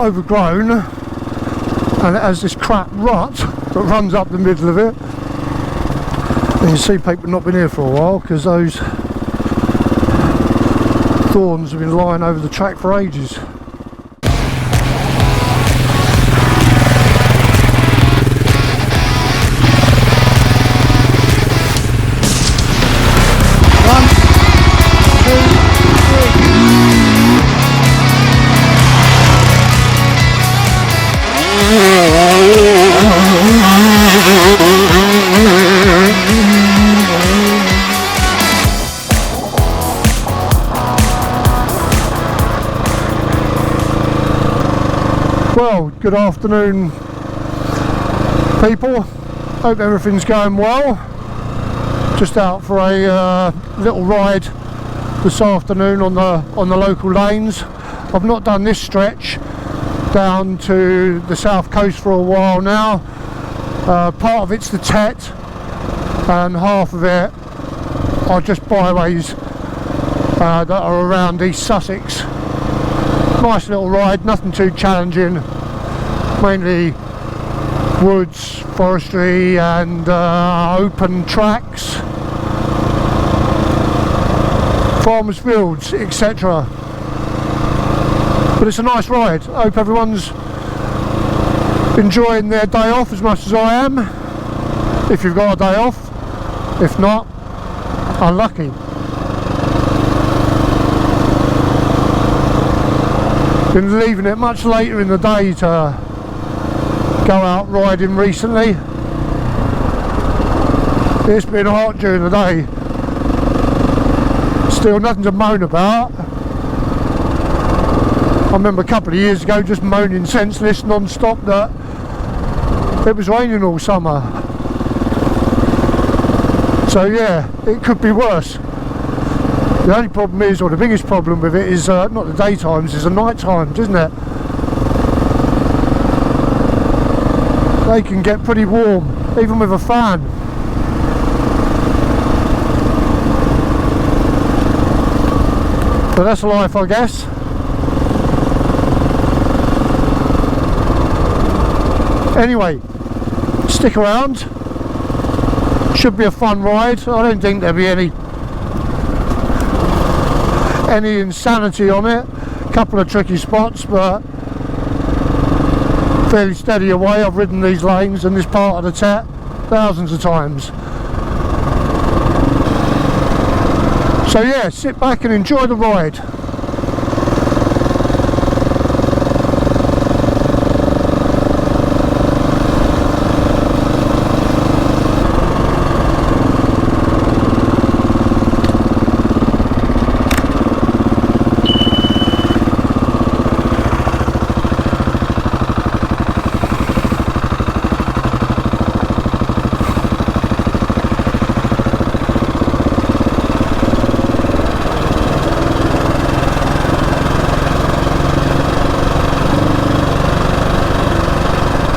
overgrown, and it has this crap rut that runs up the middle of it. And you see people not been here for a while because those thorns have been lying over the track for ages. Well, good afternoon people, hope everything's going well. Just out for a little ride this afternoon on the local lanes. I've not done this stretch down to the south coast for a while now. Part of it's the Tet and half of it are just byways that are around East Sussex. Nice little ride, nothing too challenging, mainly woods, forestry and open tracks, farmers' fields, etc. But it's a nice ride. I hope everyone's enjoying their day off as much as I am, if you've got a day off. If not, unlucky. Been leaving it much later in the day to go out riding recently. It's been hot during the day. Still nothing to moan about. I remember a couple of years ago just moaning senseless non-stop that it was raining all summer. So yeah, it could be worse. The only problem is, or the biggest problem with it is not the daytimes, it's the night times, isn't it? They can get pretty warm, even with a fan. But that's life, I guess. Anyway, stick around. Should be a fun ride. I don't think there'll be any insanity on it. A couple of tricky spots, but fairly steady away. I've ridden these lanes and this part of the Tet thousands of times. So yeah, sit back and enjoy the ride.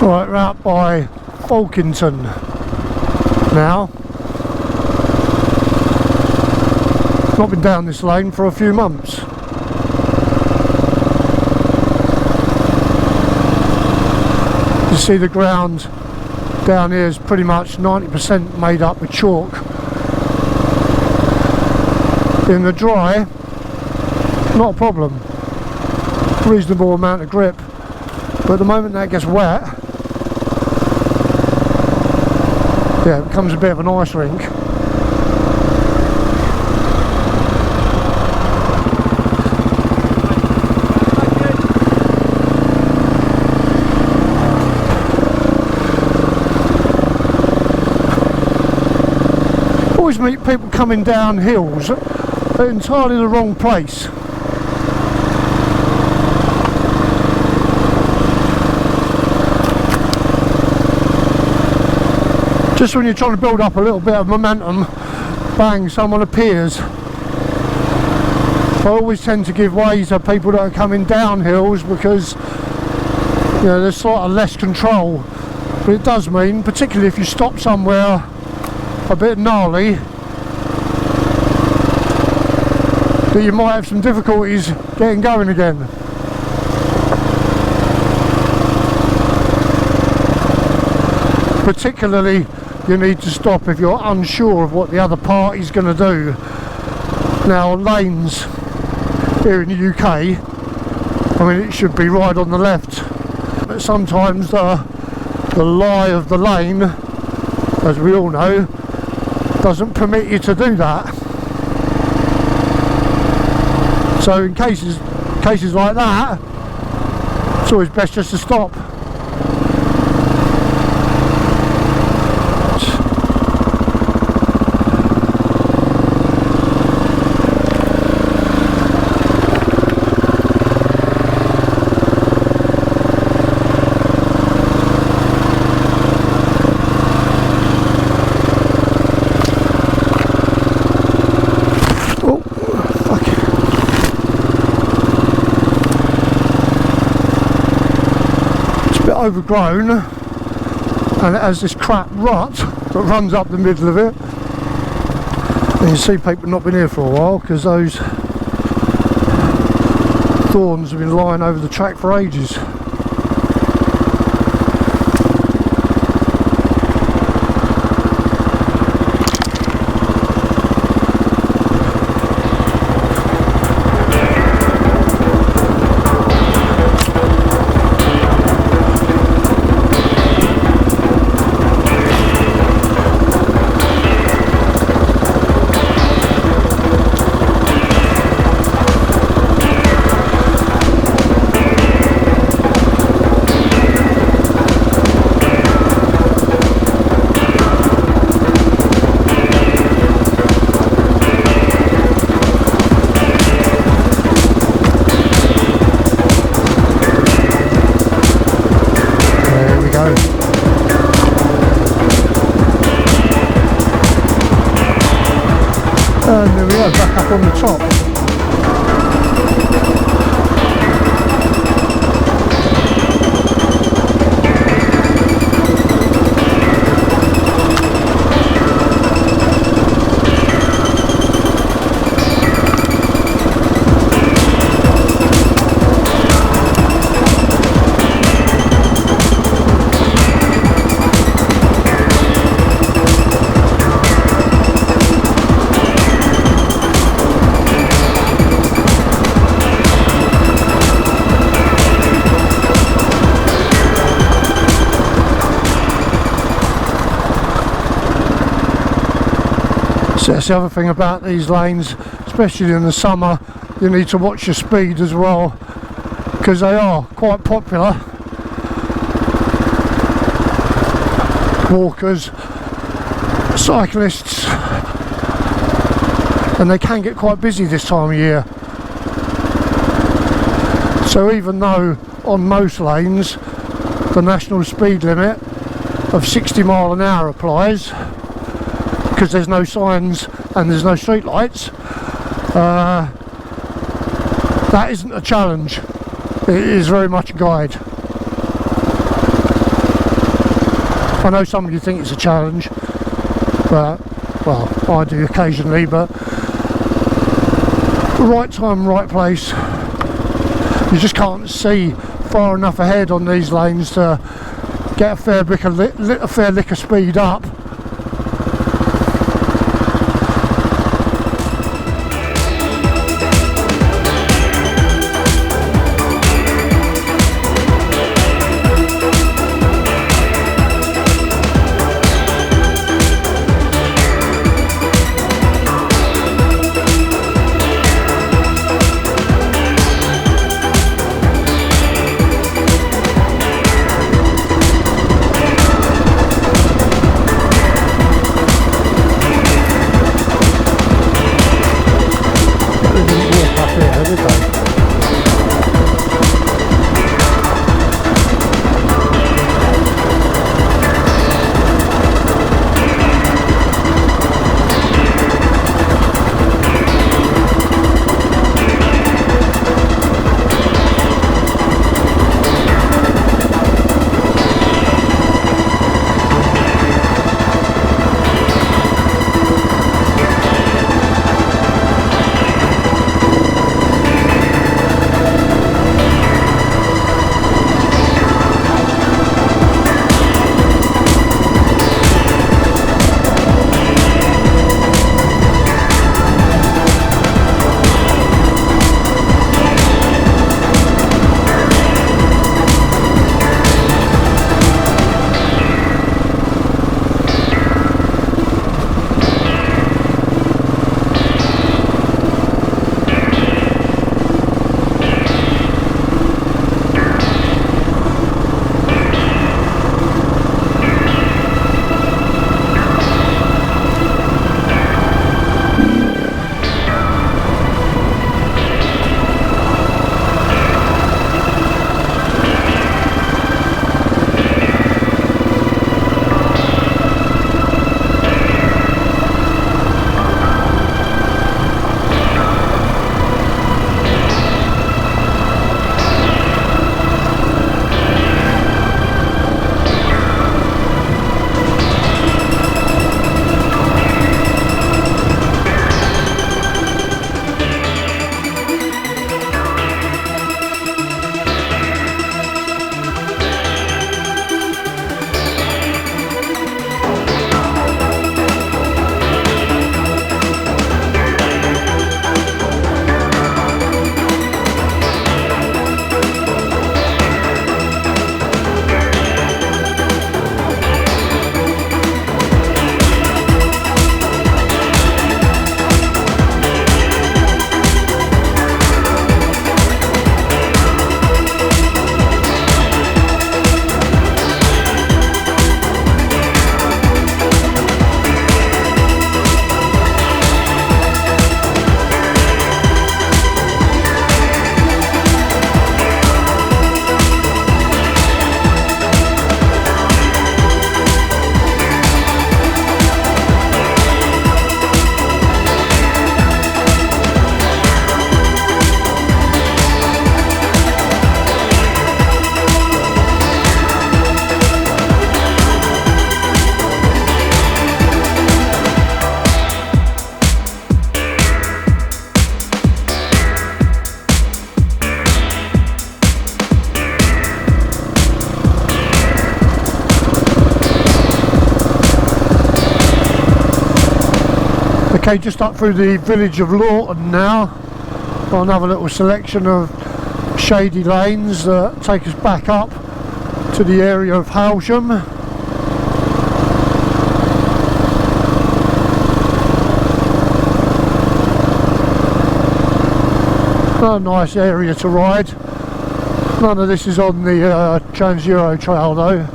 Right, we're out by Folkington now. Not been down this lane for a few months. You see the ground down here is pretty much 90% made up with chalk. In the dry, not a problem. Reasonable amount of grip. But the moment that gets wet, yeah, it becomes a bit of an ice rink. Always meet people coming down hills at entirely the wrong place. Just when you're trying to build up a little bit of momentum, bang, someone appears. I always tend to give way to people that are coming down hills because, you know, there's sort of less control. But it does mean, particularly if you stop somewhere a bit gnarly, that you might have some difficulties getting going again. Particularly, you need to stop if you're unsure of what the other party's going to do. Now, on lanes here in the UK, I mean, it should be right on the left, but sometimes the lie of the lane, as we all know, doesn't permit you to do that. So in cases like that, it's always best just to stop. Overgrown, and it has this crap rut that runs up the middle of it, and you see people not been here for a while because those thorns have been lying over the track for ages. And there we go, back up on the top. So that's the other thing about these lanes, especially in the summer, you need to watch your speed as well, because they are quite popular. Walkers, cyclists, and they can get quite busy this time of year. So even though on most lanes the national speed limit of 60 mile an hour applies, because there's no signs and there's no street lights, that isn't a challenge. It is very much a guide. I know some of you think it's a challenge, but, well, I do occasionally, but right time, right place. You just can't see far enough ahead on these lanes to get a fair lick of speed up. Okay, just up through the village of Lorton now. Got another little selection of shady lanes that take us back up to the area of Halsham. A nice area to ride. None of this is on the Trans-Euro trail though.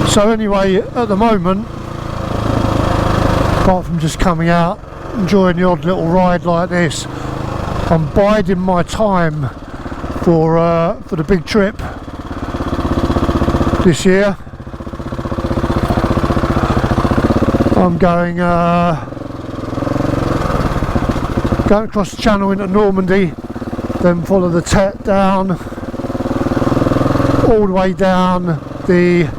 So anyway, at the moment, apart from just coming out, enjoying the odd little ride like this, I'm biding my time for the big trip this year. I'm going across the channel into Normandy, then follow the Tet down, all the way down the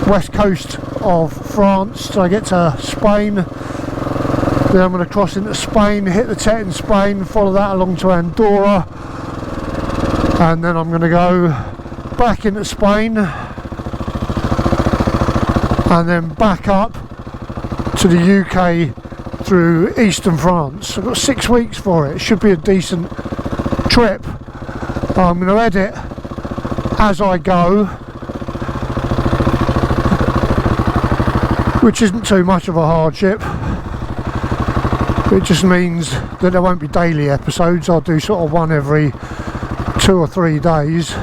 west coast of France till I get to Spain. Then I'm going to cross into Spain, hit the Tet in Spain, follow that along to Andorra, and then I'm going to go back into Spain and then back up to the UK through eastern France. I've got 6 weeks for it. It should be a decent trip. I'm going to edit as I go, which isn't too much of a hardship. It just means that there won't be daily episodes. I'll do sort of one every 2 or 3 days.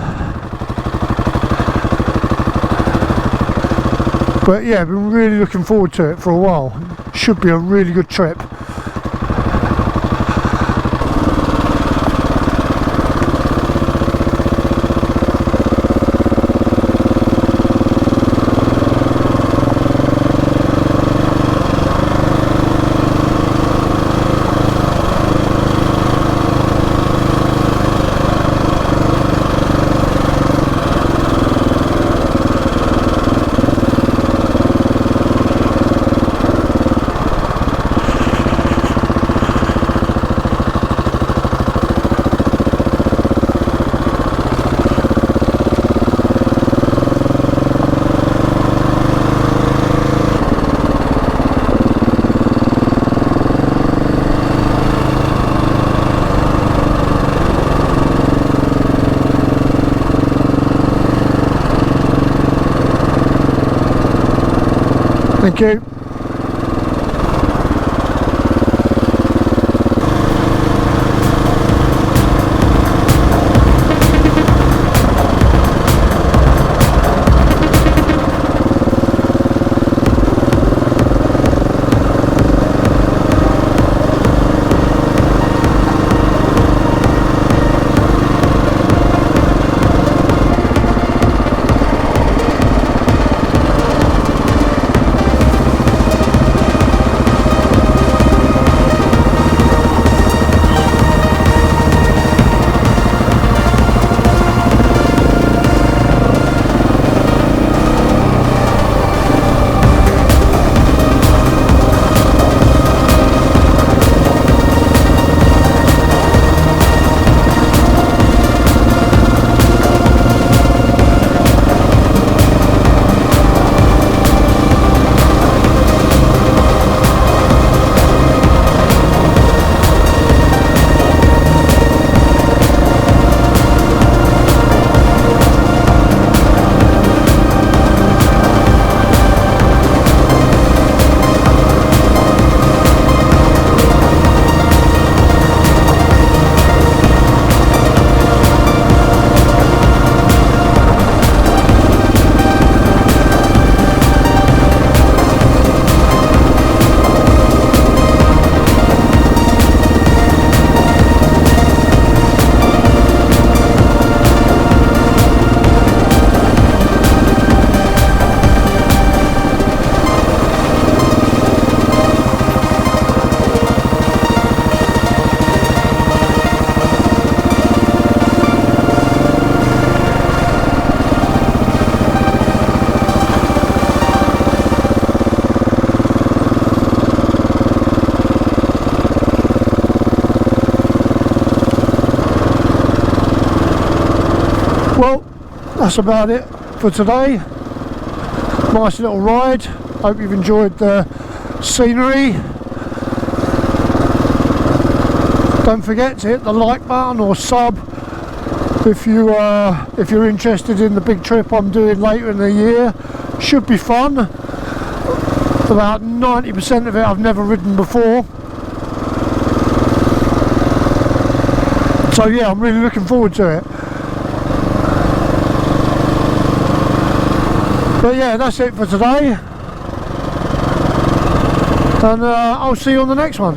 But yeah, I've been really looking forward to it for a while. Should be a really good trip. Thank you. Well, that's about it for today. Nice little ride. Hope you've enjoyed the scenery. Don't forget to hit the like button or sub if you're interested in the big trip I'm doing later in the year. Should be fun. About 90% of it I've never ridden before. So yeah, I'm really looking forward to it. But yeah, that's it for today, and I'll see you on the next one.